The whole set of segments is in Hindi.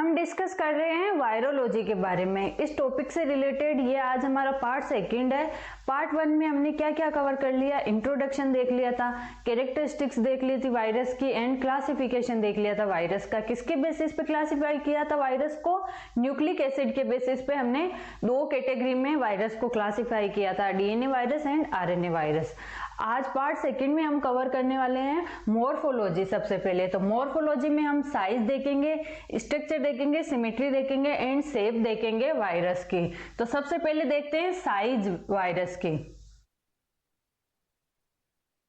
हम डिस्कस कर रहे हैं वायरोलॉजी के बारे में। इस टॉपिक से रिलेटेड ये आज हमारा पार्ट सेकंड है। पार्ट वन में हमने क्या क्या कवर कर लिया, इंट्रोडक्शन देख लिया था, कैरेक्टरिस्टिक्स देख ली थी वायरस की, एंड क्लासिफिकेशन देख लिया था वायरस का। किसके बेसिस पे क्लासिफाई किया था वायरस को? न्यूक्लिक एसिड के बेसिस पे हमने दो कैटेगरी में वायरस को क्लासिफाई किया था, DNA virus and RNA virus. आज पार्ट सेकंड में हम कवर करने वाले हैं मॉर्फोलॉजी। सबसे पहले तो मॉर्फोलॉजी में हम साइज देखेंगे, स्ट्रक्चर देखेंगे, सिमेट्री देखेंगे एंड शेप देखेंगे वायरस की। तो सबसे पहले देखते हैं साइज वायरस की।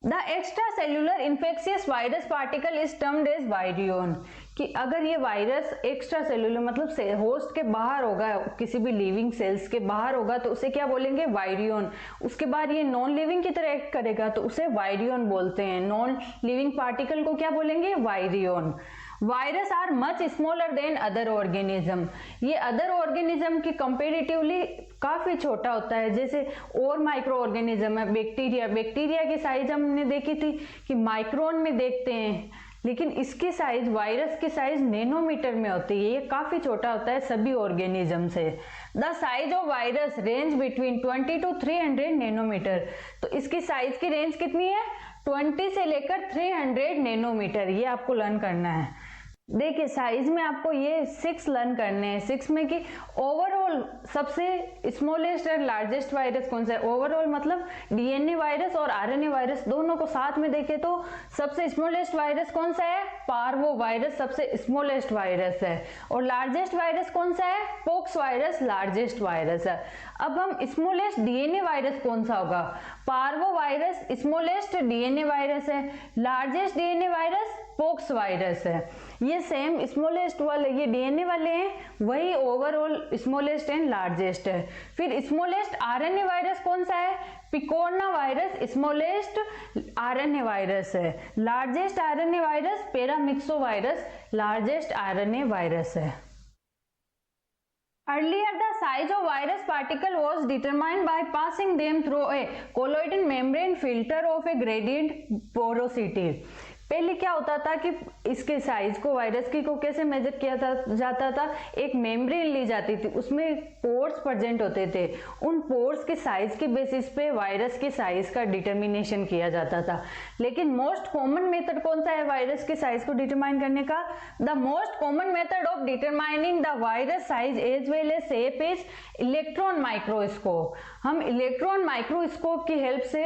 The extra cellular infectious virus particle is termed as virion. कि अगर ये वायरस एक्स्ट्रा सेल्यूलर मतलब होस्ट के बाहर होगा, किसी भी लिविंग सेल्स के बाहर होगा तो उसे क्या बोलेंगे? वायरियन। उसके बाद ये नॉन लिविंग की तरह एक्ट करेगा तो उसे वायरियन बोलते हैं। नॉन लिविंग पार्टिकल को क्या बोलेंगे? Virion. Virus are much smaller than other organism. ये अदर ऑर्गेनिज्म की कंपेरेटिवली काफी छोटा होता है। जैसे और माइक्रो ऑर्गेनिज्म है बैक्टीरिया। बैक्टीरिया की साइज हमने देखी थी कि माइक्रोन में देखते हैं, लेकिन इसकी साइज, वायरस की साइज नैनोमीटर में होती है। ये काफी छोटा होता है सभी ऑर्गेनिज्म से। The size of virus range between 20 to 300 nanometer. तो इसकी साइज की रेंज कितनी है? 20 से लेकर 300 नैनोमीटर। ये आपको लर्न करना है। देखिए साइज में आपको ये 6 लर्न करने हैं। 6 में कि ओवरऑल सबसे स्मॉलेस्ट और लार्जेस्ट वायरस कौन सा है? ओवरऑल मतलब डीएनए वायरस और आरएनए वायरस दोनों को साथ में देखें तो सबसे स्मॉलेस्ट वायरस कौन सा है? पार्वो वायरस सबसे स्मॉलेस्ट वायरस है। और लार्जेस्ट वायरस कौन सा है? पॉक्स वायरस लार्जेस्ट वायरस है। अब हम स्मॉलेस्ट डीएनए वायरस कौन सा होगा? Parvo virus smallest DNA virus है। Largest DNA virus pox virus है। ये सेम स्मॉलेस्ट वाले ये डीएनए वाले हैं, वही ओवरऑल स्मॉलेस्ट एंड लार्जेस्ट है। फिर स्मॉलेस्ट आरएनए वायरस कौन सा है? पिकोरना वायरस स्मॉलेस्ट आरएनए वायरस है। Largest RNA virus paramyxo virus largest RNA virus है। Earlier, the size of virus particle was determined by passing them through a colloidal membrane filter of a gradient porosity. पहले क्या होता था कि इसके साइज को, वायरस की को कैसे मेजर किया जाता था? एक मेम्ब्रेन ली जाती थी, उसमें पोर्स प्रेजेंट होते थे। उन पोर्स के साइज के बेसिस पे वायरस के साइज का डिटर्मिनेशन किया जाता था। लेकिन मोस्ट कॉमन मेथड कौन सा है वायरस के साइज को डिटरमाइन करने का? The most common method of determining the virus size as well as shape is electron microscope. हम इलेक्ट्रॉन माइक्रोस्कोप की हेल्प से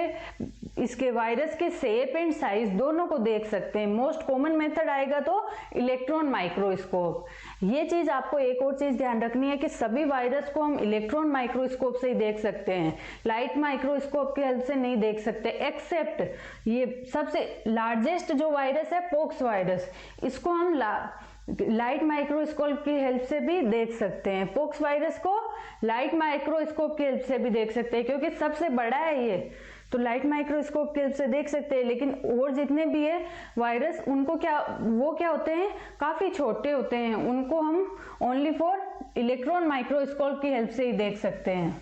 इसके वायरस के शेप एंड साइज दोनों को देख सकते हैं। मोस्ट कॉमन मेथड आएगा तो इलेक्ट्रॉन माइक्रोस्कोप। ये चीज आपको एक और चीज ध्यान रखनी है कि सभी वायरस को हम इलेक्ट्रॉन माइक्रोस्कोप से ही देख सकते हैं, लाइट माइक्रोस्कोप की हेल्प से नहीं देख सकते। एक्सेप्ट ये सबसे लार्जेस्ट जो वायरस है पॉक्स वायरस, इसको हम लाइट माइक्रोस्कोप की हेल्प से भी देख सकते हैं। पॉक्स वायरस को लाइट माइक्रोस्कोप की हेल्प से भी देख सकते हैं क्योंकि सबसे बड़ा है ये, तो लाइट माइक्रोस्कोप की हेल्प से देख सकते हैं। लेकिन और जितने भी है वायरस, उनको वो क्या होते हैं? काफी छोटे होते हैं, उनको हम ओनली फॉर इलेक्ट्रॉन माइक्रोस्कोप की हेल्प से ही देख सकते हैं।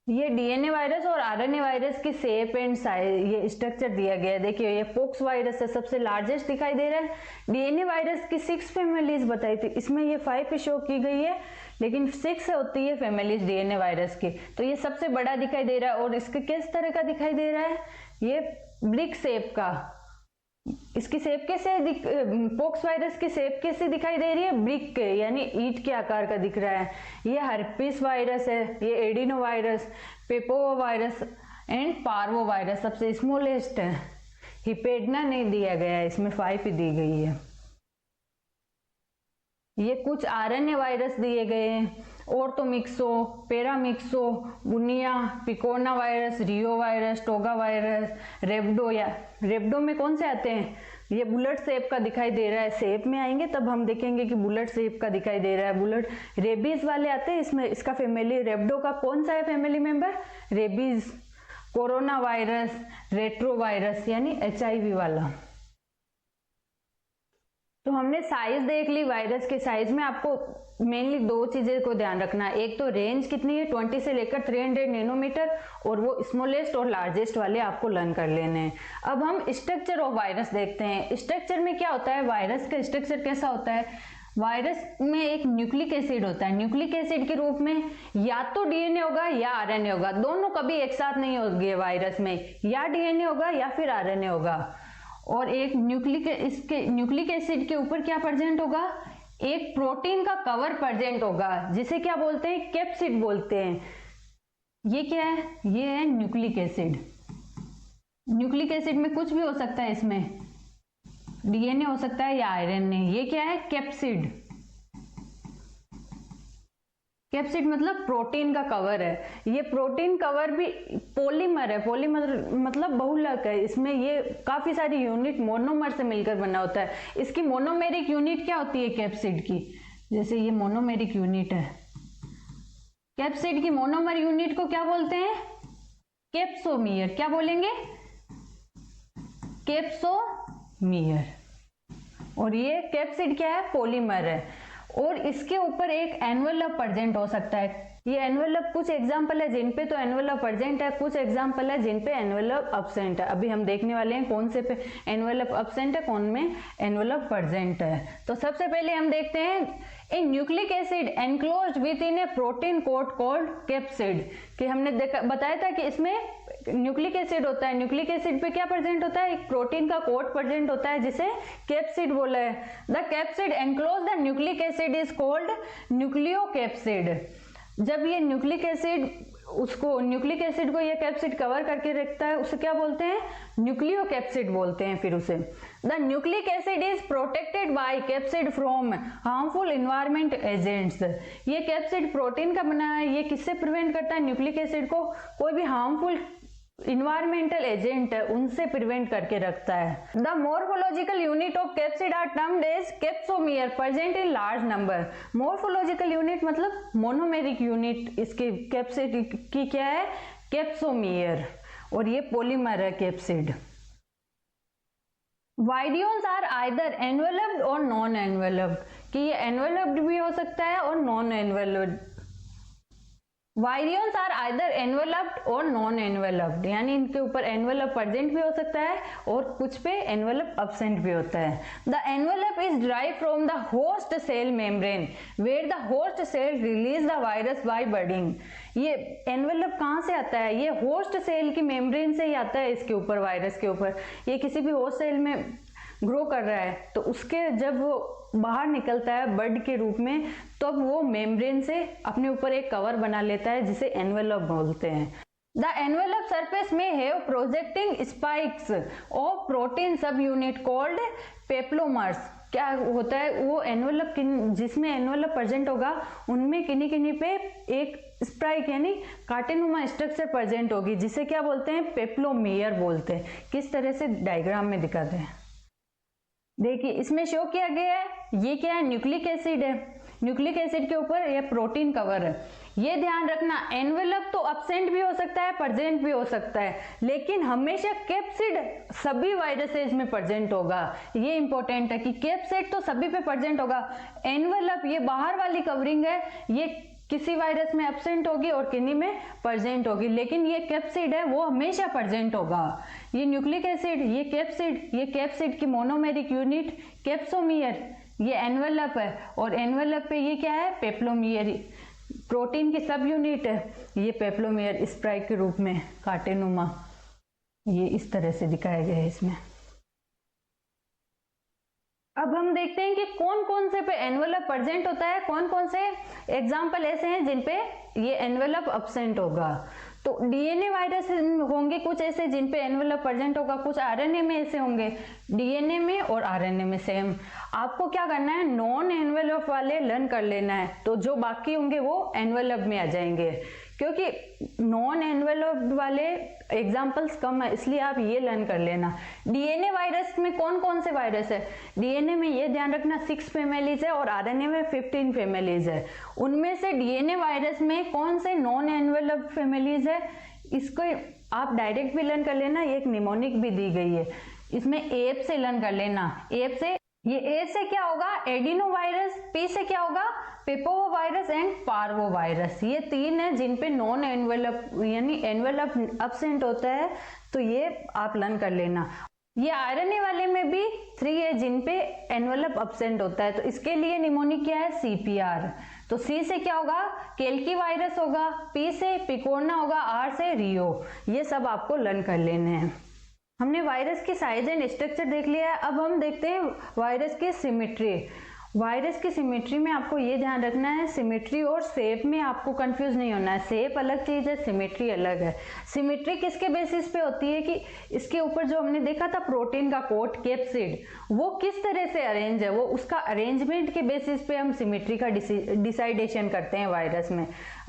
ये डीएनए वायरस और आरएनए वायरस की शेप एंड साइज, ये स्ट्रक्चर दिया गया है। देखिए ये पॉक्स वायरस है, सबसे लार्जेस्ट दिखाई दे रहा है। डीएनए वायरस की 6 फैमिलीज बताई थी, इसमें ये 5 शो की गई है, लेकिन 6 होती है फैमिलीज डीएनए वायरस की। तो ये सबसे बड़ा दिखाई दे रहा है। और इसके किस तरह का दिखाई दे रहा है? ये ब्रिक शेप का। इसकी शेप कैसे, पॉक्स वायरस की शेप कैसे दिखाई दे रही है? ब्रिक के, यानी ईंट के आकार का दिख रहा है। ये हर्पिस वायरस है, ये adeno virus, papova virus and parvo virus सबसे स्मॉलेस्ट है। हिपेडना नहीं दिया गया है, इसमें 5 ही दी गई है। ये कुछ आरएनए वायरस दिए गए हैं, ऑर्थोमिक्सो, पैरामिक्सो, बुनिया, पिकोरना वायरस, रियो वायरस, टोगा वायरस, रेब्डो। या रेब्डो में कौन से आते हैं? ये बुलेट शेप का दिखाई दे रहा है। शेप में आएंगे तब हम देखेंगे कि बुलेट शेप का दिखाई दे रहा है। बुलेट रेबीज वाले आते हैं इसमें। इसका फैमिली रेब्डो का कौन सा है family member? Rabies. Corona virus, retro virus यानी एचआईवी वाला। तो हमने साइज देख ली। वायरस के साइज में आपको मेनली 2 चीजें को ध्यान रखना है। एक तो रेंज कितनी है, 20 से लेकर 300 नैनोमीटर, और वो स्मॉलेस्ट और लार्जेस्ट वाले आपको लर्न कर लेने हैं। अब हम स्ट्रक्चर ऑफ वायरस देखते हैं। स्ट्रक्चर में क्या होता है? वायरस का स्ट्रक्चर कैसा होता है? वायरस में एक न्यूक्लिक एसिड होता है, न्यूक्लिक एसिड के रूप में या तो डीएनए होगा या आरएनए होगा, दोनों कभी एक साथ नहीं होंगे वायरस में, या डीएनए होगा या फिर आरएनए होगा। और एक न्यूक्लिक एसिड के ऊपर क्या प्रेजेंट होगा, एक प्रोटीन का कवर प्रेजेंट होगा जिसे क्या बोलते हैं, कैप्सिड बोलते हैं। ये क्या है, ये है न्यूक्लिक एसिड। न्यूक्लिक एसिड में कुछ भी हो सकता है, इसमें डीएनए हो सकता है या आरएनए। ये क्या है, कैप्सिड। कैप्सिड मतलब प्रोटीन का कवर है। ये प्रोटीन कवर भी पॉलीमर है, पॉलीमर मतलब बहुलक है। इसमें ये काफी सारी यूनिट मोनोमर से मिलकर बना होता है। इसकी मोनोमेरिक यूनिट क्या होती है कैप्सिड की, जैसे ये मोनोमेरिक यूनिट है। कैप्सिड की मोनोमर यूनिट को क्या बोलते हैं, कैप्सोमियर। क्या बोलेंगे, कैप्सोमियर। और ये कैप्सिड क्या है, पॉलीमर है। और इसके ऊपर एक एनवेलप प्रेजेंट हो सकता है। ये एनवेलप कुछ एग्जांपल है जिन पे तो एनवेलप प्रेजेंट है, कुछ एग्जांपल है जिन पे एनवेलप अब्सेंट है। अभी हम देखने वाले हैं कौन से पे एनवेलप अब्सेंट है, कौन में एनवेलप प्रेजेंट है। तो सबसे पहले हम देखते हैं a nucleic acid enclosed with in a protein coat called capsid, कि हमने बताया था कि इसमें न्यूक्लिक एसिड होता है। न्यूक्लिक एसिड पे क्या प्रेजेंट होता है, एक प्रोटीन का कोट प्रेजेंट होता है जिसे कैप्सिड बोला है। The capsid enclose the nucleic acid is called nucleocapsid. जब ये न्यूक्लिक एसिड न्यूक्लिक एसिड को ये कैप्सिड कवर करके रखता है, उसे क्या बोलते हैं, न्यूक्लियोकैप्सिड बोलते हैं। फिर उसे the nucleic acid is protected by capsid from harmful environment agents. ये कैप्सिड प्रोटीन का बना है, ये किससे प्रिवेंट करता है, न्यूक्लिक एसिड को कोई भी हार्मफुल इन्वायरमेंटल एजेंट है उनसे प्रिवेंट करके रखता है। The morphological unit of capsid are termed as capsomere present in large number. Morphological unit मतलब मोनोमेरिक यूनिट इसके कैप्सिड की क्या है, कैप्सोमियर। और ये पॉलीमर है capsid. Virions are either enveloped और नॉन एनवेलप्ड, कि ये एनवेलप्ड भी हो सकता है और non enveloped. Virions are either enveloped और नॉन एनवेलप्ड, यानी इनके ऊपर एनवेलप प्रेजेंट भी हो सकता है और कुछ पे एनवेलप अब्सेंट भी होता है। The envelope is derive from the host cell membrane where the host cell release the virus by budding. ये एनवेलप कहाँ से आता है, ये होस्ट सेल की मेम्ब्रेन से ही आता है। इसके ऊपर वायरस के ऊपर ये किसी भी होस्ट सेल में ग्रो कर रहा है तो उसके जब वो बाहर निकलता है बड के रूप में, तब तो वो मेम्ब्रेन से अपने ऊपर एक कवर बना लेता है जिसे एनवेलप बोलते हैं। द एनवेलप सरफेस में have projecting spikes of protein सब यूनिट कॉल्ड पेप्लोमर्स। क्या होता है, वो एनवेलप जिसमें एनवेलप प्रेजेंट होगा उनमें किन्हीं किन्हीं पे एक स्पाइक यानी कांटेनुमा स्ट्रक्चर प्रेजेंट होगी जिसे क्या बोलते हैं, पेप्लोमियर बोलते हैं। किस तरह से डायग्राम में दिखाते हैं, देखिए इसमें शो किया गया है। ये क्या है, न्यूक्लिक एसिड है। न्यूक्लिक एसिड के ऊपर ये प्रोटीन कवर है। ये ध्यान रखना, एनवेलप तो अब्सेंट भी हो सकता है, प्रेजेंट भी हो सकता है, लेकिन हमेशा कैप्सिड सभी वायरसेस में प्रेजेंट होगा। ये इंपॉर्टेंट है कि कैप्सिड तो सभी पे प्रेजेंट होगा। एनवेलप ये बाहर वाली कवरिंग है, ये किसी वायरस में एब्सेंट होगी और किन्हीं में प्रेजेंट होगी, लेकिन ये कैप्सिड है वो हमेशा प्रेजेंट होगा। ये न्यूक्लिक एसिड, ये कैप्सिड की मोनोमेरिक यूनिट कैप्सोमियर, ये एनवेलप है और एनवेलप पे ये क्या है, पेप्लोमियर। प्रोटीन की सब यूनिट है, ये पेप्लोमियर स्पाइक के रूप में कांटेनुमा, ये इस तरह से दिखाया गया है इसमें। अब हम देखते हैं कि कौन कौन से पे एनवेलप प्रेजेंट होता है, कौन कौन से एग्जाम्पल ऐसे हैं जिन पे ये एनवेलप अब्सेंट होगा। तो डीएनए वायरस होंगे कुछ ऐसे जिन पे एनवेलप प्रेजेंट होगा, कुछ आरएनए में ऐसे होंगे। डीएनए में और आरएनए में सेम। आपको क्या करना है, नॉन एनवेलप वाले लर्न कर लेना है, तो जो बाकी होंगे वो एनवेलप में आ जाएंगे, क्योंकि नॉन एनवेलप वाले एग्जाम्पल्स कम है, इसलिए आप ये लर्न कर लेना। डीएनए वायरस में कौन कौन से वायरस है, डीएनए में ये ध्यान रखना 6 फैमिलीज है और आरएनए में 15 फैमिलीज है। उनमें से डीएनए वायरस में कौन से नॉन एनवेलप फैमिलीज है, इसको आप डायरेक्ट भी लर्न कर लेना, ये एक निमोनिक भी दी गई है, इसमें एप से लर्न कर लेना। एप से, ये ए से क्या होगा, एडिनो वायरस, पी से क्या होगा, पेपोवा वायरस एंड पार्वो वायरस। ये 3 है जिन पे नॉन एनवेलप यानी एनवेलप अब्सेंट होता है, तो ये आप लर्न कर लेना। ये आरएनए वाले में भी 3 है जिन पे एनवेलप अब्सेंट होता है, तो इसके लिए निमोनिक क्या है, सीपीआर। तो सी से क्या होगा, केल्की वायरस होगा, पी से पिकोरना होगा, आर से रियो। ये सब आपको लर्न कर लेने हैं। हमने वायरस की साइज एंड स्ट्रक्चर देख लिया है। अब हम देखते हैं वायरस की सिमेट्री। वायरस की सिमेट्री में आपको ये ध्यान रखना है, सिमेट्री और शेप में आपको कंफ्यूज नहीं होना है। शेप अलग चीज है, सिमेट्री अलग है। सिमेट्री किसके बेसिस पे होती है कि इसके ऊपर जो हमने देखा था प्रोटीन का कोट कैप्सिड, वो किस तरह से अरेंज है, वो उसका अरेंजमेंट के बेसिस पे हम सिमेट्री का डिसाइडेशन करते हैं।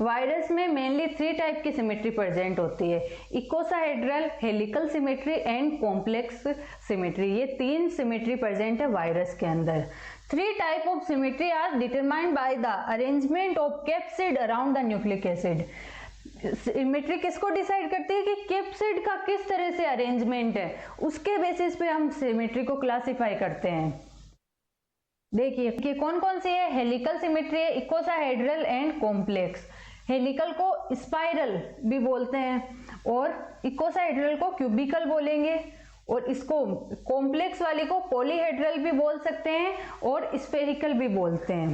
वायरस में मेनली 3 टाइप की सिमेट्री प्रेजेंट होती है, icosahedral, helical symmetry and complex symmetry. ये 3 सिमेट्री प्रेजेंट है वायरस के अंदर। 3 type of symmetry are determined by the arrangement of capsid around the nucleic acid. Symmetry किसको डिसाइड करती है कि कैप्सिड का किस तरह से अरेंजमेंट है, उसके बेसिस पे हम सिमेट्री को क्लासिफाई करते हैं। देखिए कि कौन कौन सी है, हेलिकल सिमेट्री है, इकोसाहेड्रल एंड कॉम्प्लेक्स। हेलिकल को स्पाइरल भी बोलते हैं और इकोसाहेड्रल को क्यूबिकल बोलेंगे, और इसको कॉम्प्लेक्स वाली को पॉलीहेड्रल भी बोल सकते हैं और स्फेरिकल भी बोलते हैं।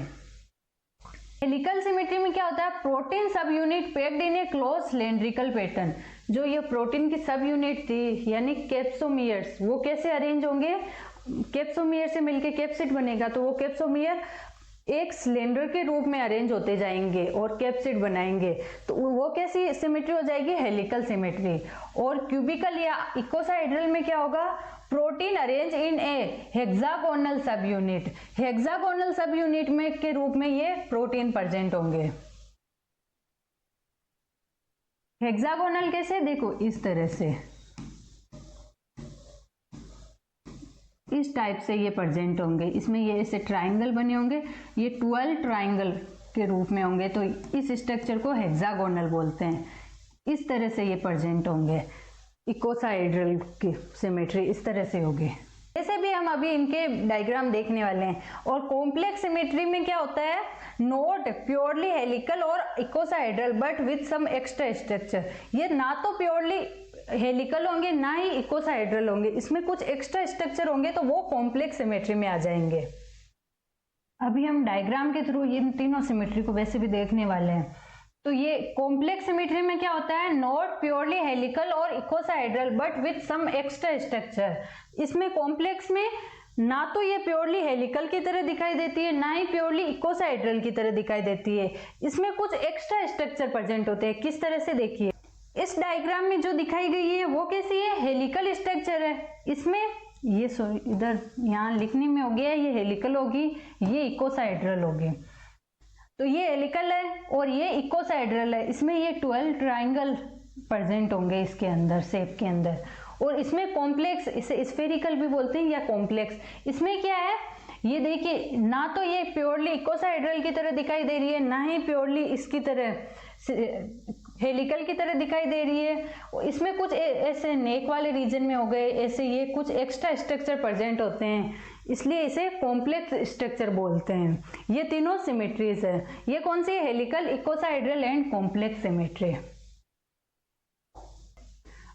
हेलिकल सिमेट्री में क्या होता है, प्रोटीन सब unit packed in A close cylindrical pattern. जो ये प्रोटीन की सब यूनिट थी यानी कैप्सोमियर्स, वो कैसे अरेंज होंगे, कैप्सोमियर से मिलके कैप्सिड बनेगा, तो वो कैप्सोमियर एक सिलेंडर के रूप में अरेंज होते जाएंगे और कैप्सिड बनाएंगे, तो वो कैसी सिमेट्री हो जाएगी, हेलिकल सिमेट्री। और क्यूबिकल या इकोसाहेड्रल में क्या होगा, protein arrange in A hexagonal सब यूनिट। हेक्सागोनल सब यूनिट में के रूप में ये प्रोटीन प्रेजेंट होंगे। हेक्सागोनल कैसे, देखो इस तरह से, इस टाइप से ये प्रेजेंट होंगे। इसमें ये ऐसे ट्राइंगल बने होंगे, ये 12 ट्राइंगल के रूप में होंगे, तो इस स्ट्रक्चर को हेक्सागोनल बोलते हैं। इस तरह से ये प्रेजेंट होंगे। इकोसाहेड्रल की सिमेट्री इस तरह से होगी। जैसे भी हम अभी इनके डायग्राम देखने वाले हैं। और कॉम्प्लेक्स सिमेट्री में क्या होता है, नॉट प्योरली हेलिकल और icosahedral but with some extra structure. ये ना तो प्योरली हेलिकल होंगे ना ही इकोसाहेड्रल होंगे, इसमें कुछ एक्स्ट्रा स्ट्रक्चर होंगे, तो वो कॉम्प्लेक्स सिमेट्री में आ जाएंगे। अभी हम डायग्राम के थ्रू इन तीनों सिमेट्री को वैसे भी देखने वाले हैं। तो ये कॉम्प्लेक्स सिमेट्री में क्या होता है, नॉट प्योरली हेलिकल और icosahedral but with some extra structure. इसमें कॉम्प्लेक्स में ना तो ये प्योरली हेलिकल की तरह दिखाई देती है, ना ही प्योरली इकोसाहेड्रल की तरह दिखाई देती है। इसमें कुछ एक्स्ट्रा स्ट्रक्चर प्रेजेंट होते हैं। किस तरह से, देखिए इस डायग्राम में जो दिखाई गई है वो कैसी है, हेलिकल स्ट्रक्चर है। इसमें ये इधर यहाँ लिखने में हो गया, ये हेलिकल होगी, ये इकोसाहेड्रल होगी। तो ये हेलिकल है और ये इकोसाहेड्रल है। इसमें ये 12 ट्राइंगल प्रेजेंट होंगे इसके अंदर, शेप के अंदर। और इसमें कॉम्प्लेक्स, इसे स्फेरिकल भी बोलते हैं या कॉम्प्लेक्स। इसमें क्या है, ये देखिए ना तो ये प्योरली इकोसाहेड्रल की तरह दिखाई दे रही है, ना ही प्योरली इसकी तरह हेलिकल की तरह दिखाई दे रही है। इसमें कुछ ऐसे नेक वाले रीजन में हो गए, ऐसे ये कुछ एक्स्ट्रा स्ट्रक्चर प्रेजेंट होते हैं, इसलिए इसे कॉम्प्लेक्स स्ट्रक्चर बोलते हैं। ये तीनों सिमेट्रीज है। ये कौन सी है, helical, icosahedral and complex symmetry.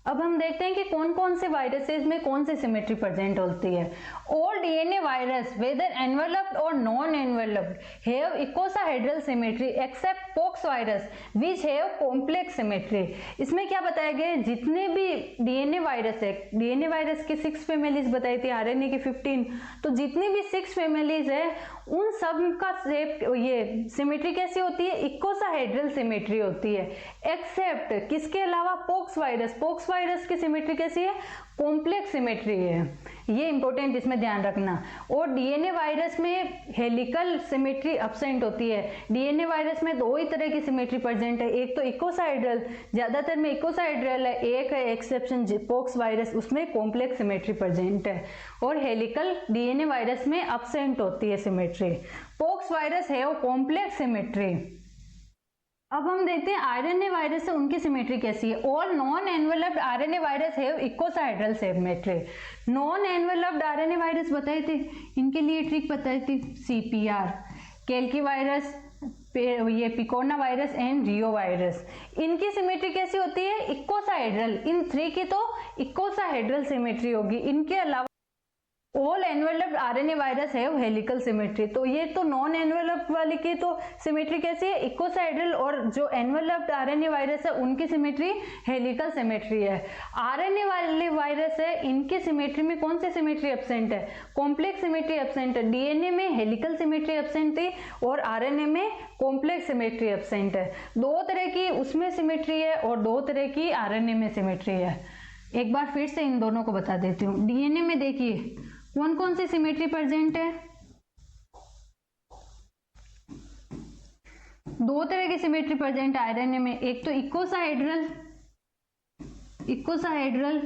अब हम देखते हैं कि कौन कौन से वायरसेस में कौन सी सिमेट्री प्रेजेंट होती है। All DNA virus whether enveloped और non enveloped have icosahedral symmetry except pox virus which have complex symmetry. इसमें क्या बताया गया है, जितने भी डीएनए वायरस है, डीएनए वायरस की 6 फैमिलीज बताई थी, आरएनए की 15, तो जितनी भी 6 फैमिलीज है उन सब का शेप, ये सिमेट्री कैसी होती है, इकोसाहेड्रल सिमेट्री होती है। एक्सेप्ट किसके अलावा, पॉक्स वायरस। पॉक्स वायरस की सिमेट्री कैसी है, कॉम्प्लेक्स सिमेट्री है। ये इंपॉर्टेंट इसमें ध्यान रखना। और डीएनए वायरस में हेलिकल सिमेट्री अब्सेंट होती है। डीएनए वायरस में 2 ही तरह की सिमेट्री प्रेजेंट है, एक तो इकोसाहेड्रल, ज्यादातर में इकोसाहेड्रल है, एक है एक्सेप्शन पॉक्स वायरस, उसमें कॉम्प्लेक्स सिमेट्री प्रेजेंट है। और हेलिकल डीएनए वायरस में अब्सेंट होती है सिमेट्री। पॉक्स वायरस है वो कॉम्प्लेक्स सिमेट्री। अब हम देखते हैं आरएनए वायरस से उनकी सिमेट्री कैसी है। All non enveloped RNA virus have icosahedral symmetry. Non enveloped RNA virus बताए थे, इनके लिए ट्रिक बताई थी, सीपीआर। केल्की वायरस ये पिकोना वायरस एंड रियो वायरस, इनकी सिमेट्री कैसी होती है? इकोसाहेड्रल। इन 3 की तो इकोसाहेड्रल सिमेट्री होगी। इनके अलावा ऑल एनवेलप्ड आरएनए वायरस है हेलिकल सिमेट्री। तो ये तो नॉन एनवेलप्ड वाली की तो सिमेट्री कैसी है? इकोसाहेड्रल। और जो एनवेलप्ड आरएनए वायरस है उनकी सिमेट्री हेलिकल सिमेट्री है। आरएनए वाले वायरस है, इनकी सिमेट्री में कौन सी सिमेट्री एब्सेंट है? कॉम्प्लेक्स सिमेट्री एब्सेंट है। डीएनए में हेलिकल सिमेट्री एब्सेंट थी और आरएनए में कॉम्प्लेक्स सिमेट्री एब्सेंट है। 2 तरह की उसमें सिमेट्री है और 2 तरह की आरएनए में सिमेट्री है। एक बार फिर से इन दोनों को बता देती हूँ। डीएनए में देखिए कौन कौन सी सिमेट्री प्रेजेंट है? 2 तरह की सिमेट्री प्रेजेंट है आरएनए में। एक तो इकोसाहेड्रल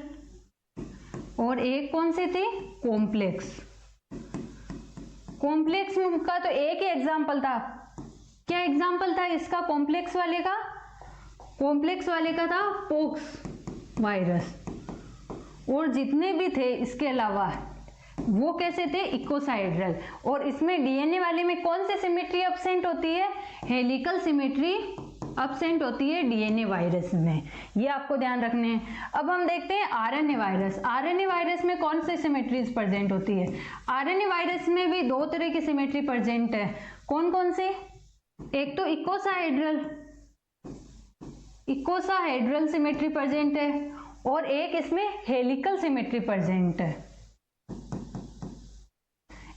और एक कौन सी थी? कॉम्प्लेक्स। कॉम्प्लेक्स का तो एक ही एग्जांपल था। क्या एग्जांपल था इसका कॉम्प्लेक्स वाले का? कॉम्प्लेक्स वाले का था पोक्स वायरस। और जितने भी थे इसके अलावा वो कैसे थे? इकोसाहेड्रल। और इसमें डीएनए वाले में कौन सी सिमेट्री एब्सेंट होती है? हेलिकल सिमेट्री एब्सेंट होती है डीएनए वायरस में। ये आपको ध्यान रखने हैं। अब हम देखते हैं आरएनए वायरस। आरएनए वायरस में कौन सी सिमेट्रीज प्रेजेंट होती है? आरएनए वायरस में भी 2 तरह की सिमेट्री प्रेजेंट है। कौन कौन सी? एक तो इकोसाहेड्रल सिमेट्री प्रेजेंट है और एक इसमें हेलिकल सिमेट्री प्रेजेंट है।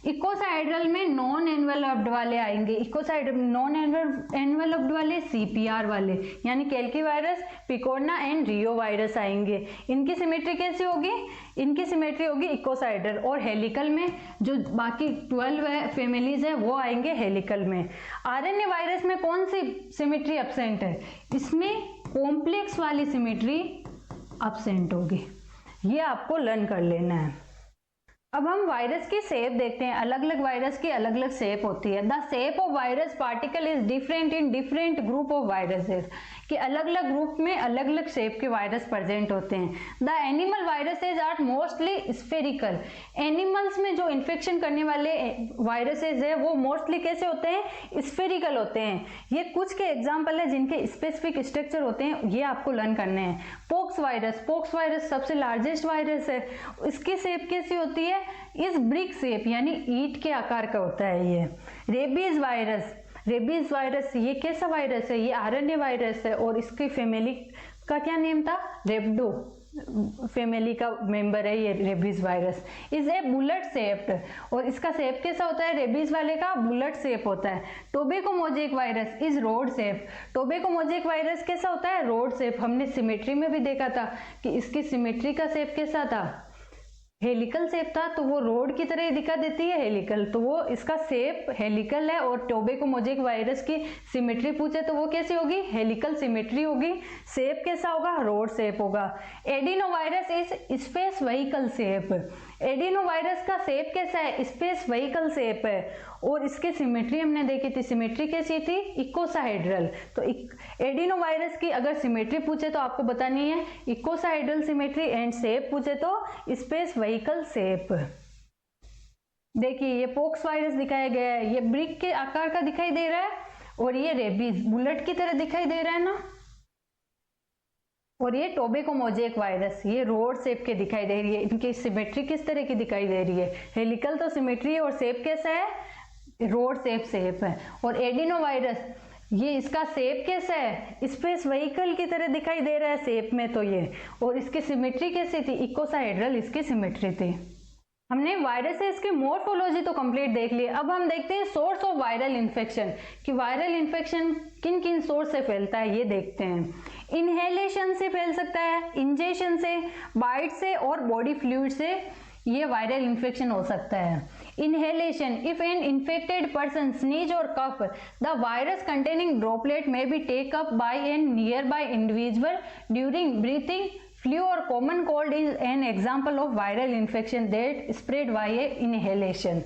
इकोसाहेड्रल में नॉन एनवेलप्ड वाले आएंगे। इकोसाहेड्रल नॉन एनवेलप्ड वाले सीपीआर वाले यानी कैल्की वायरस, पिकोना एंड रियो वायरस आएंगे। इनकी सिमेट्री कैसी होगी? इनकी सिमेट्री होगी इकोसाहेड्रल। और हेलिकल में जो बाकी 12 फैमिलीज है वो आएंगे हेलिकल में। आरएनए वायरस में कौन सी सिमेट्री एब्सेंट है? इसमें कॉम्प्लेक्स वाली सिमेट्री एब्सेंट होगी। ये आपको लर्न कर लेना है। अब हम वायरस की शेप देखते हैं। अलग अलग वायरस की अलग अलग शेप होती है। The shape of virus particle is different in different group of viruses, कि अलग अलग ग्रुप में अलग अलग शेप के वायरस प्रेजेंट होते हैं। The animal viruses are mostly spherical. Animals में जो इन्फेक्शन करने वाले वायरसेस है वो मोस्टली कैसे होते हैं? स्फेरिकल होते हैं। ये कुछ के एग्जाम्पल है जिनके स्पेसिफिक स्ट्रक्चर होते हैं, ये आपको लर्न करने हैं। पोक्स वायरस सबसे लार्जेस्ट वायरस है। इसकी शेप कैसी होती है? इस ब्रिक शेप यानी ईंट के आकार का होता है ये। रेबीज वायरस ये कैसा वायरस है? ये आरएनए वायरस है और इसकी फैमिली का क्या नेम था? रेब्डो फैमिली का मेंबर है ये rabies virus. Is a bullet shaped. और इसका शेप कैसा होता है? रेबीज वाले का बुलेट शेप होता है। Tobacco mosaic virus is rod shape. Tobacco mosaic virus कैसा होता है? Rod shape. हमने सिमेट्री में भी देखा था कि इसकी सिमेट्री का शेप कैसा था? हेलिकल शेप था। तो वो रोड की तरह दिखा देती है हेलिकल, तो वो इसका शेप हेलिकल है। और टोबैको मोजेक वायरस की सिमेट्री पूछे तो वो कैसी होगी? हेलिकल सिमेट्री होगी। शेप कैसा होगा? रोड शेप होगा। Adeno virus is space vehicle shape. Adeno virus का शेप कैसा है? स्पेस व्हीकल शेप है। और इसकी सिमेट्री हमने देखी थी। सिमेट्री कैसी थी? इकोसाहेड्रल। तो एडिनो वायरस की अगर सिमेट्री पूछे तो आपको बतानी है इकोसाहेड्रल सिमेट्री एंड शेप पूछे तो स्पेस व्हीकल शेप। देखिए ये पोक्स वायरस दिखाया गया है, ये ब्रिक के आकार का दिखाई दे रहा है और ये रेबीज बुलेट की तरह दिखाई दे रहा है ना। और ये टोबैको मोजेक वायरस ये रोड शेप के दिखाई दे रही है। इनकी सिमेट्री किस तरह की दिखाई दे रही है? हेलिकल तो सिमेट्री है और शेप कैसा है? रोड शेप है। और एडिनो वायरस ये इसका शेप कैसा है? स्पेस व्हीकल की तरह दिखाई दे रहा है शेप में तो ये। और इसकी सिमेट्री कैसी थी? इकोसाहेड्रल इसकी सिमेट्री थी। हमने वायरसेस की मोर्फोलॉजी तो कंप्लीट देख ली। अब हम देखते हैं सोर्स ऑफ वायरल इन्फेक्शन, कि वायरल इन्फेक्शन किन किन सोर्स से फैलता है ये देखते हैं। इनहेलेशन से फैल सकता है, इंजेक्शन से, बाइट से और बॉडी फ्लूइड से ये वायरल इन्फेक्शन हो सकता है। Inhalation. If an infected person sneeze or cough, the virus containing droplet may be taken up by a nearby individual during breathing. Flu or common cold is an example of viral infection that spread via inhalation.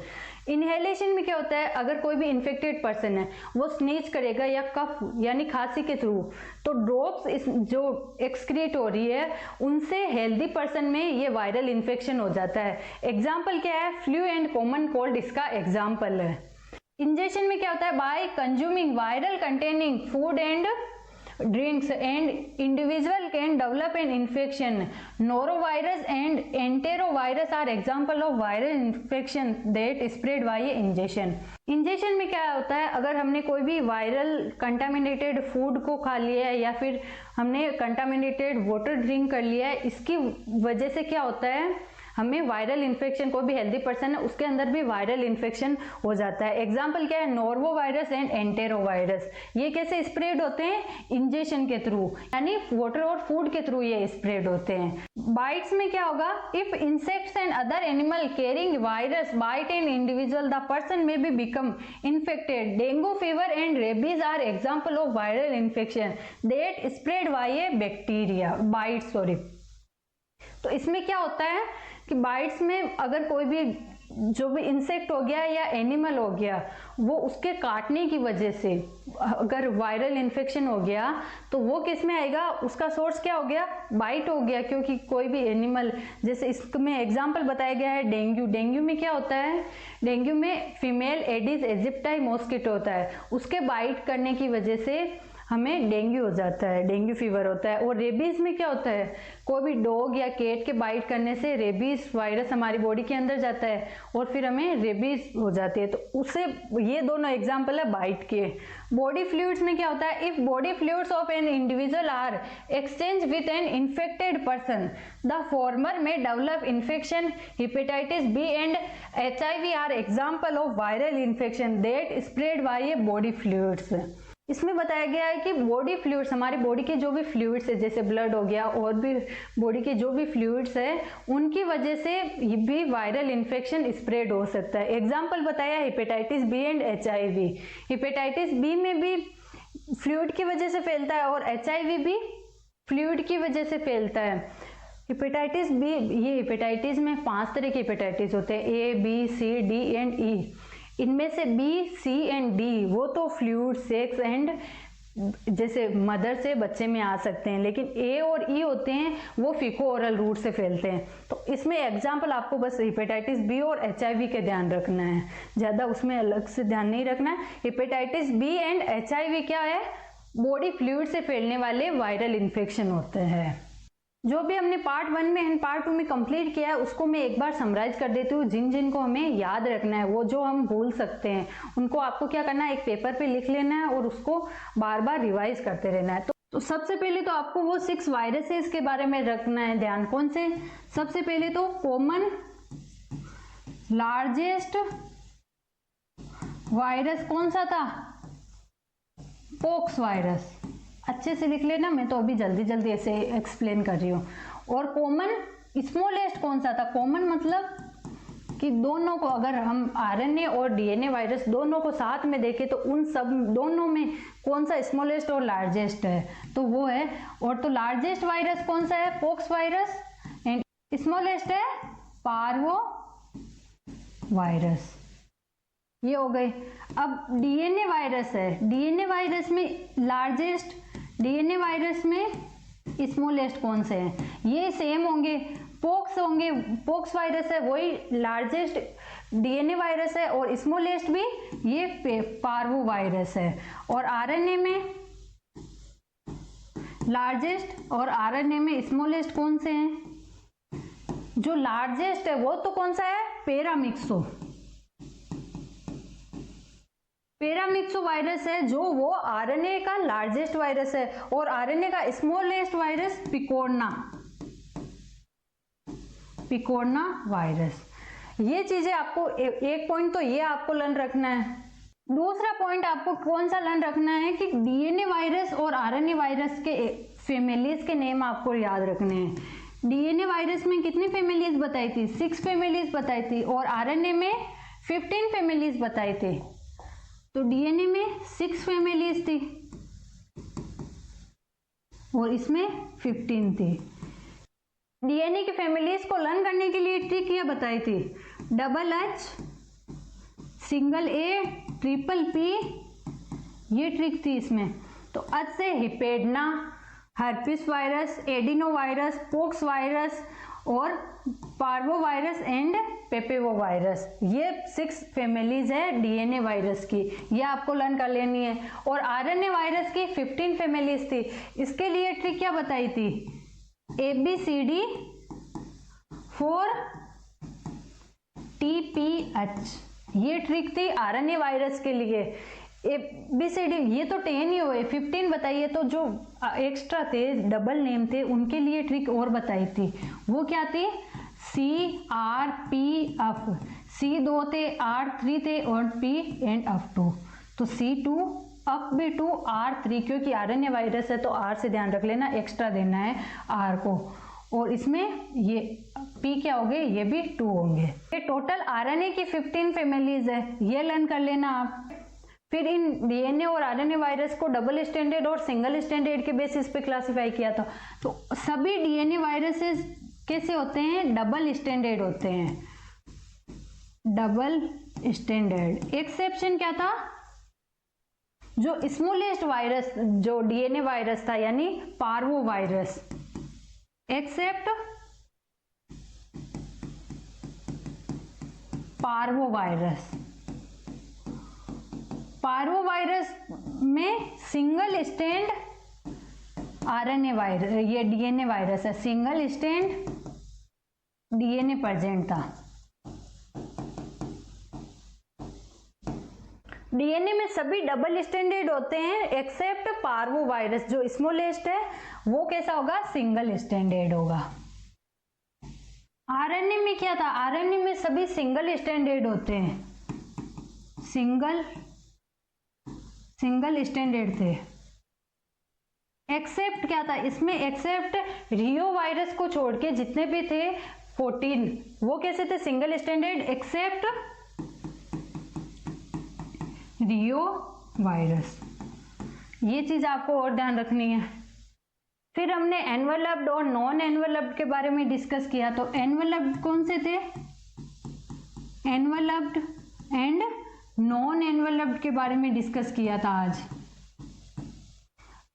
Inhalation में क्या होता है? अगर कोई भी इन्फेक्टेड पर्सन है वो स्नीज करेगा या कफ यानी खांसी के थ्रू, तो ड्रॉप्स जो एक्सक्रीट हो रही है उनसे हेल्दी पर्सन में ये वायरल इन्फेक्शन हो जाता है। एग्जाम्पल क्या है? फ्लू एंड कॉमन कोल्ड इसका एग्जाम्पल है। इंजेक्शन में क्या होता है, by consuming viral containing food and drinks and individual can develop an infection. Norovirus and enterovirus are example of viral infection that spread by injection. Injection में क्या होता है, अगर हमने कोई भी वायरल कंटामिनेटेड फूड को खा लिया है या फिर हमने कंटामिनेटेड वाटर ड्रिंक कर लिया है, इसकी वजह से क्या होता है, हमें वायरल इन्फेक्शन, कोई भी हेल्दी पर्सन है उसके अंदर भी वायरल इन्फेक्शन हो जाता है. एग्जाम्पल क्या है, नोरोवायरस एंड एंटेरोवायरस. ये कैसे स्प्रेड होते हैं, इंजेक्शन के थ्रू, यानी वाटर और फूड के थ्रू ये स्प्रेड होते हैं. बाइट्स में क्या होगा, if insects and other animal carrying virus bite an individual the person may be become infected. Dengue fever and rabies are example of viral infection that spread by a bacteria bite. Sorry, तो इसमें क्या होता है कि बाइट्स में अगर कोई भी जो भी इंसेक्ट हो गया या एनिमल हो गया, वो उसके काटने की वजह से अगर वायरल इन्फेक्शन हो गया तो वो किस में आएगा, उसका सोर्स क्या हो गया, बाइट हो गया. क्योंकि कोई भी एनिमल, जैसे इसमें एग्जांपल बताया गया है डेंगू. डेंगू में क्या होता है, डेंगू में फीमेल एडिस एजिप्टाई मॉस्किटो होता है, उसके बाइट करने की वजह से हमें डेंगू हो जाता है, डेंगू फीवर होता है. और रेबीज में क्या होता है, कोई भी डॉग या कैट के बाइट करने से रेबीज वायरस हमारी बॉडी के अंदर जाता है और फिर हमें रेबीज हो जाती है. तो उससे ये दोनों एग्जाम्पल है बाइट के. बॉडी फ्लूइड्स में क्या होता है, if body fluids of an individual are exchange with an infected person the former may develop infection. Hepatitis B and HIV are example of viral infection that spread by body fluids. इसमें बताया गया है कि बॉडी फ्लूइड्स, हमारी बॉडी के जो भी फ्लूइड्स है, जैसे ब्लड हो गया और भी बॉडी के जो भी फ्लूइड्स है, उनकी वजह से भी वायरल इन्फेक्शन स्प्रेड हो सकता है. एग्जाम्पल बताया hepatitis B and HIV. Hepatitis B में भी फ्लूइड की वजह से फैलता है और HIV भी फ्लूइड की वजह से फैलता है. हेपेटाइटिस बी, ये हेपेटाइटिस में 5 तरह के हेपेटाइटिस होते हैं, A, B, C, D and E. इनमें से B, C एंड D वो तो फ्लूइड, सेक्स एंड जैसे मदर से बच्चे में आ सकते हैं, लेकिन A और E होते हैं वो फीको ओरल रूट से फैलते हैं. तो इसमें एग्जाम्पल आपको बस हेपेटाइटिस B और HIV के ध्यान रखना है, ज़्यादा उसमें अलग से ध्यान नहीं रखना है. हेपेटाइटिस B एंड HIV क्या है, बॉडी फ्लूइड से फैलने वाले वायरल इन्फेक्शन होते हैं. जो भी हमने पार्ट 1 में एंड पार्ट 2 में कंप्लीट किया है उसको मैं एक बार समराइज कर देती हूँ. जिन जिन को हमें याद रखना है, वो जो हम भूल सकते हैं, उनको आपको क्या करना है, एक पेपर पे लिख लेना है और उसको बार बार रिवाइज करते रहना है. तो सबसे पहले तो आपको वो 6 वायरसेस के बारे में रखना है ध्यान. कौन से, सबसे पहले तो कॉमन लार्जेस्ट वायरस कौन सा था, पॉक्स वायरस. अच्छे से लिख लेना, मैं तो अभी जल्दी जल्दी ऐसे एक्सप्लेन कर रही हूँ. और कॉमन स्मॉलेस्ट कौन सा था, कॉमन मतलब कि दोनों को अगर हम RNA और DNA वायरस दोनों को साथ में देखें तो उन सब दोनों में कौन सा स्मॉलेस्ट और लार्जेस्ट है, तो वो है. और तो लार्जेस्ट वायरस कौन सा है, पॉक्स वायरस, एंड स्मॉलेस्ट है पार्वो वायरस. ये हो गई. अब DNA वायरस है, DNA वायरस में लार्जेस्ट, DNA वायरस में स्मॉलेस्ट कौन से हैं, ये सेम होंगे, पॉक्स होंगे, पॉक्स वायरस है वही लार्जेस्ट DNA वायरस है और स्मॉलेस्ट भी ये पार्वो वायरस है. और RNA में लार्जेस्ट और RNA में स्मॉलेस्ट कौन से हैं, जो लार्जेस्ट है वो तो कौन सा है, पैरामिक्सो. पैरामिक्सो वायरस है जो वो RNA का लार्जेस्ट वायरस है और RNA का स्मॉलेस्ट वायरस पिकोरना वायरस. ये चीजें आपको एक पॉइंट तो ये आपको लर्न रखना है. दूसरा पॉइंट आपको कौन सा लर्न रखना है कि DNA वायरस और RNA वायरस के फैमिलीज के नेम आपको याद रखने हैं. DNA वायरस में कितनी फैमिलीज बताई थी, 6 फैमिलीज बताई थी और RNA में 15 फैमिलीज बताई थी. तो DNA में 6 फैमिलीज थी और इसमें 15 थी. DNA की फैमिलीज को लर्न करने के लिए ट्रिक ये बताई थी, HH, A, PP, ये ट्रिक थी इसमें. तो H से hepadna, herpes virus, adeno virus, pox virus और पार्वोवायरस एंड पेपेवोवायरस, ये 6 फैमिलीज है डीएनए वायरस की, ये आपको लर्न कर लेनी है। और आरएनए वायरस की 15 फैमिलीज थी। इसके लिए ट्रिक क्या बताई थी? ABCD 4 TPH, ये ट्रिक थी आरएनए वायरस के लिए। ABCD ये तो 10 ही हुए, 15 बताइए। तो जो एक्स्ट्रा थे, डबल नेम थे, उनके लिए ट्रिक और बताई थी। वो क्या थी? CRPF, C 2 थे, R 3 थे और P एंड F 2। तो C2 F भी 2 R 3, क्योंकि आरएनए वायरस है तो R से ध्यान रख लेना, एक्स्ट्रा देना है R को। और इसमें ये P क्या हो गए? ये भी 2 होंगे। ये टोटल आरएनए की 15 फैमिलीज है, ये लर्न कर लेना आप। फिर इन डीएनए और आरएनए वायरस को डबल स्टैंडर्ड और सिंगल स्टैंडर्ड के बेसिस पे क्लासिफाई किया था। तो सभी डीएनए वायरसेस कैसे होते हैं? डबल स्टैंडर्ड होते हैं, डबल स्टैंडर्ड। एक्सेप्शन क्या था? जो स्मॉलेस्ट वायरस जो डीएनए वायरस था, यानी parvo virus, except parvo virus. Parvo virus में सिंगल स्टैंड आरएनए वायरस, ये डीएनए वायरस है, सिंगल स्टैंड डीएनए प्रेजेंट था। डीएनए में सभी डबल स्टैंडर्ड होते हैं एक्सेप्ट पार्वो वायरस, जो स्मॉलेस्ट है वो कैसा होगा? सिंगल स्टैंडर्ड होगा। आरएनए में क्या था? आरएनए में सभी सिंगल स्टैंडर्ड होते हैं, सिंगल स्टैंडर्ड थे। एक्सेप्ट क्या था? इसमें एक्सेप्ट रियो वायरस को छोड़ के जितने भी थे 14, वो कैसे थे? सिंगल स्टैंडर्ड, एक्सेप्ट रियो वायरस। ये चीज आपको और ध्यान रखनी है। फिर हमने एनवेलप्ड और नॉन एनवेलप्ड के बारे में डिस्कस किया। तो एनवेलप्ड कौन से थे? एनवेलप्ड एंड नॉन एनवेलप्ड के बारे में डिस्कस किया था आज।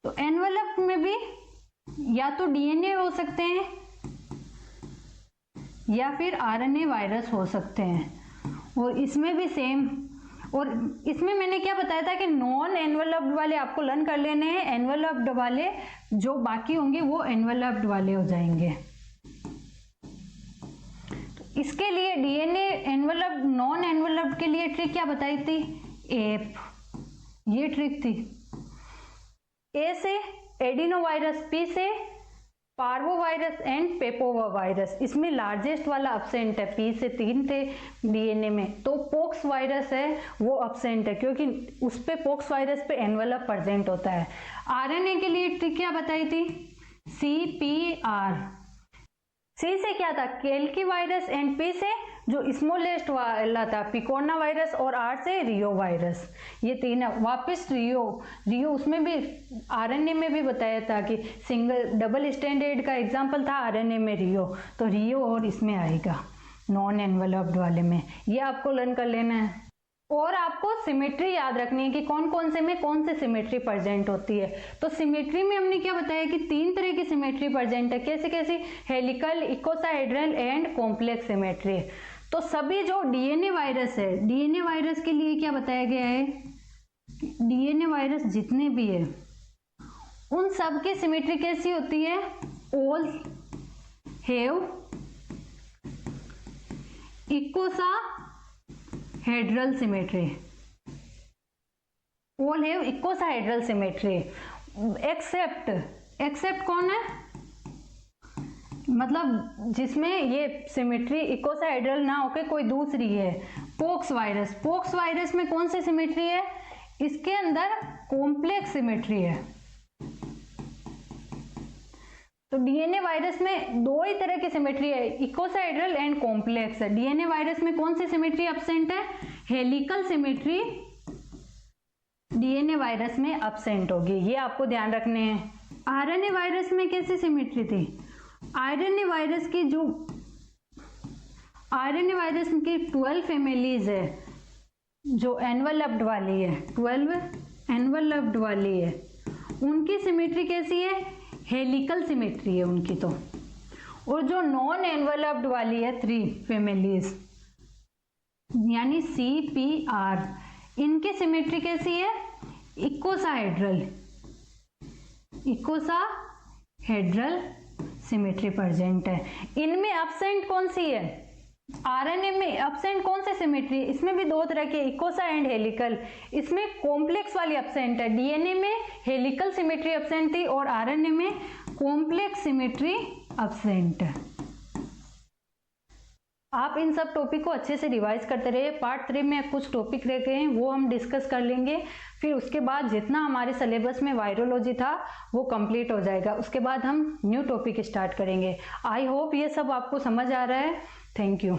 तो एनवेलप्ड में भी या तो डीएनए हो सकते हैं या फिर आरएनए वायरस हो सकते हैं। और इसमें भी सेम। और इसमें मैंने क्या बताया था कि नॉन एनवेलप्ड वाले आपको लर्न कर लेने हैं, एनवेलप्ड वाले जो बाकी होंगे वो एनवेलप्ड वाले हो जाएंगे। तो इसके लिए डीएनए एनवेलप्ड नॉन एनवेलप्ड के लिए ट्रिक क्या बताई थी? एप, ये ट्रिक थी। ए से एडिनोवायरस, पी से पार्वोवायरस एंड पेपोवायरस। इसमें लार्जेस्ट वाला अब्सेंट है, पी से 3 थे डीएनए में। तो पोक्स वायरस है वो अब्सेंट है, क्योंकि उस पे पोक्स वायरस पे एनवेलप प्रेजेंट होता है। आरएनए के लिए ट्रिक क्या बताई थी? CPR। सी से क्या था? केल्की वायरस एंड पी से जो स्मॉलेस्ट वाला था पिकोना वायरस, और आर से रियो वायरस। ये 3 है। वापस रियो उसमें भी आरएनए में भी बताया था कि सिंगल डबल स्टैंडर्ड का एग्जांपल था आरएनए में रियो, तो रियो और इसमें आएगा नॉन एनवेलप्ड वाले में। ये आपको लर्न कर लेना है। और आपको सिमेट्री याद रखनी है कि कौन कौन से में कौन से सिमेट्री प्रेजेंट होती है। तो सिमेट्री में हमने क्या बताया कि 3 तरह की सिमेट्री प्रेजेंट है। कैसे कैसे? Helical, icosahedral and complex symmetry. तो सभी जो डीएनए वायरस है, डीएनए वायरस के लिए क्या बताया गया है? डीएनए वायरस जितने भी है उन सब की सिमेट्री कैसी होती है? All have icosahedral symmetry, all have icosahedral symmetry. Except कौन है? मतलब जिसमें ये सिमेट्री इकोसाहेड्रल ना होके कोई दूसरी है। Pox virus. पोक्स वायरस में कौन सी सिमेट्री है? इसके अंदर कॉम्प्लेक्स सिमेट्री है। तो डीएनए वायरस में 2 ही तरह की सिमेट्री है, इकोसाहेड्रल एंड कॉम्प्लेक्स। डीएनए वायरस में कौन सी सिमेट्री एब्सेंट है? हेलिकल सिमेट्री डीएनए वायरस में एब्सेंट होगी, ये आपको ध्यान रखने हैं। आरएनए वायरस में कैसी सिमेट्री थी? आरएनए वायरस की 12 फैमिलीज है जो एनवेलप्ड वाली है, 12 एनवेलप्ड वाली है, उनकी सिमेट्री कैसी है? हेलिकल सिमेट्री है उनकी। तो और जो नॉन एनवेलप्ड वाली है 3 फैमिलीज यानी CPR, इनकी सिमेट्री कैसी है? इकोसाहेड्रल, इकोसाहेड्रल सिमेट्री प्रेजेंट है। इनमें एब्सेंट कौन सी है? आरएनए में एब्सेंट कौन सी सिमेट्री? इसमें भी 2 तरह के, इकोसा एंड हेलिकल। इसमें कॉम्प्लेक्स वाली एब्सेंट है। डीएनए में हेलिकल सिमेट्री एब्सेंट थी और आरएनए में कॉम्प्लेक्स सिमेट्री एब्सेंट है। आप इन सब टॉपिक को अच्छे से रिवाइज करते रहिए। पार्ट 3 में कुछ टॉपिक रह गए हैं, वो हम डिस्कस कर लेंगे। फिर उसके बाद जितना हमारे सिलेबस में वायरोलॉजी था वो कंप्लीट हो जाएगा। उसके बाद हम न्यू टॉपिक स्टार्ट करेंगे। आई होप ये सब आपको समझ आ रहा है। Thank you.